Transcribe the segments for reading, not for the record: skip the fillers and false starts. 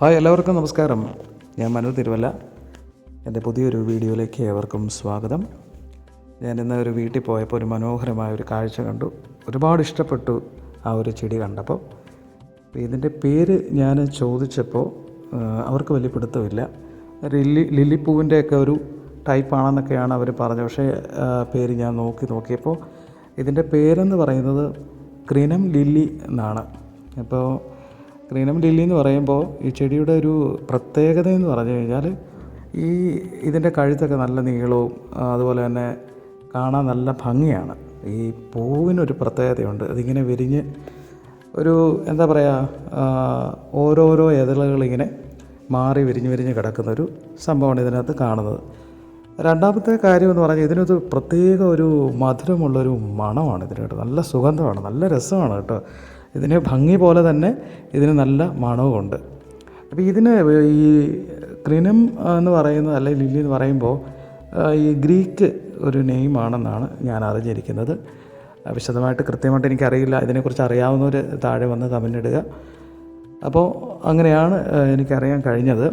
Hi, എല്ലാവർക്കും നമസ്കാരം. ഞാൻ മനു തിരുവല്ല. എൻ്റെ പുതിയൊരു വീഡിയോയിലേക്ക് ഏവർക്കും സ്വാഗതം. ഞാനിന്ന് ഒരു വീട്ടിൽ പോയപ്പോൾ ഒരു മനോഹരമായ ഒരു കാഴ്ച കണ്ടു. ഒരുപാട് ഇഷ്ടപ്പെട്ടു ആ ഒരു ചെടി കണ്ടപ്പോൾ. ഇതിൻ്റെ പേര് ഞാൻ ചോദിച്ചപ്പോൾ അവർക്ക് വലിയ പിടുത്തമില്ല. ലില്ലിപ്പൂവിൻ്റെയൊക്കെ ഒരു ടൈപ്പാണെന്നൊക്കെയാണ് അവർ പറഞ്ഞത്. പക്ഷേ പേര് ഞാൻ നോക്കിയപ്പോൾ ഇതിൻ്റെ പേരെന്ന് പറയുന്നത് ക്രിനം ലില്ലി എന്നാണ്. അപ്പോൾ ക്രിനം ലില്ലി എന്ന് പറയുമ്പോൾ ഈ ചെടിയുടെ ഒരു പ്രത്യേകത എന്ന് പറഞ്ഞു കഴിഞ്ഞാൽ ഇതിൻ്റെ കഴുത്തൊക്കെ നല്ല നീളവും അതുപോലെ തന്നെ കാണാൻ നല്ല ഭംഗിയാണ്. ഈ പൂവിനൊരു പ്രത്യേകതയുണ്ട്. അതിങ്ങനെ വിരിഞ്ഞ് ഒരു എന്താ പറയുക, ഓരോരോ ഇതളുകളിങ്ങനെ മാറി വിരിഞ്ഞ് കിടക്കുന്നൊരു സംഭവമാണ് ഇതിനകത്ത് കാണുന്നത്. രണ്ടാമത്തെ കാര്യം എന്ന് പറഞ്ഞാൽ ഇതിനൊരു പ്രത്യേക ഒരു മധുരമുള്ളൊരു മണമാണ് ഇതിനായിട്ട്. നല്ല സുഗന്ധമാണ്, നല്ല രസമാണ് കേട്ടോ. ഇതിന് ഭംഗി പോലെ തന്നെ ഇതിന് നല്ല മണവുമുണ്ട്. അപ്പോൾ ഇതിന് ഈ ക്രിനം എന്ന് പറയുന്നത് അല്ലെങ്കിൽ ലില്ലി എന്ന് പറയുമ്പോൾ ഈ ഗ്രീക്ക് ഒരു നെയിമാണെന്നാണ് ഞാൻ അറിഞ്ഞിരിക്കുന്നത്. വിശദമായിട്ട് കൃത്യമായിട്ട് എനിക്കറിയില്ല. ഇതിനെക്കുറിച്ച് അറിയാവുന്നവർ താഴെ വന്ന് കമൻ്റ് ഇടുക. അപ്പോൾ അങ്ങനെയാണ് എനിക്കറിയാൻ കഴിഞ്ഞത്.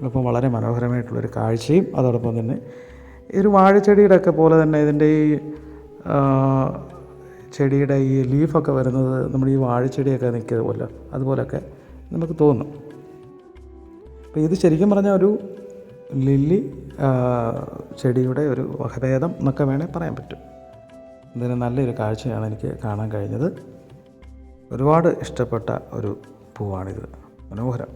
അപ്പോൾ വളരെ മനോഹരമായിട്ടുള്ളൊരു കാഴ്ചയും അതോടൊപ്പം തന്നെ ഈ ഒരു വാഴച്ചെടിയുടെ ഒക്കെ പോലെ തന്നെ ഇതിൻ്റെ ഈ ചെടിയുടെ ഈ ലീഫൊക്കെ വരുന്നത് നമ്മുടെ ഈ വാഴച്ചെടിയൊക്കെ നിൽക്കുമല്ലോ, അതുപോലെയൊക്കെ നമുക്ക് തോന്നും. അപ്പോൾ ഇത് ശരിക്കും പറഞ്ഞാൽ ഒരു ലില്ലി ചെടിയുടെ ഒരു വകഭേദം എന്നൊക്കെ വേണേൽ പറയാൻ പറ്റും. ഇതിന് നല്ലൊരു കാഴ്ചയാണ് എനിക്ക് കാണാൻ കഴിഞ്ഞത്. ഒരുപാട് ഇഷ്ടപ്പെട്ട ഒരു പൂവാണിത്. മനോഹരം.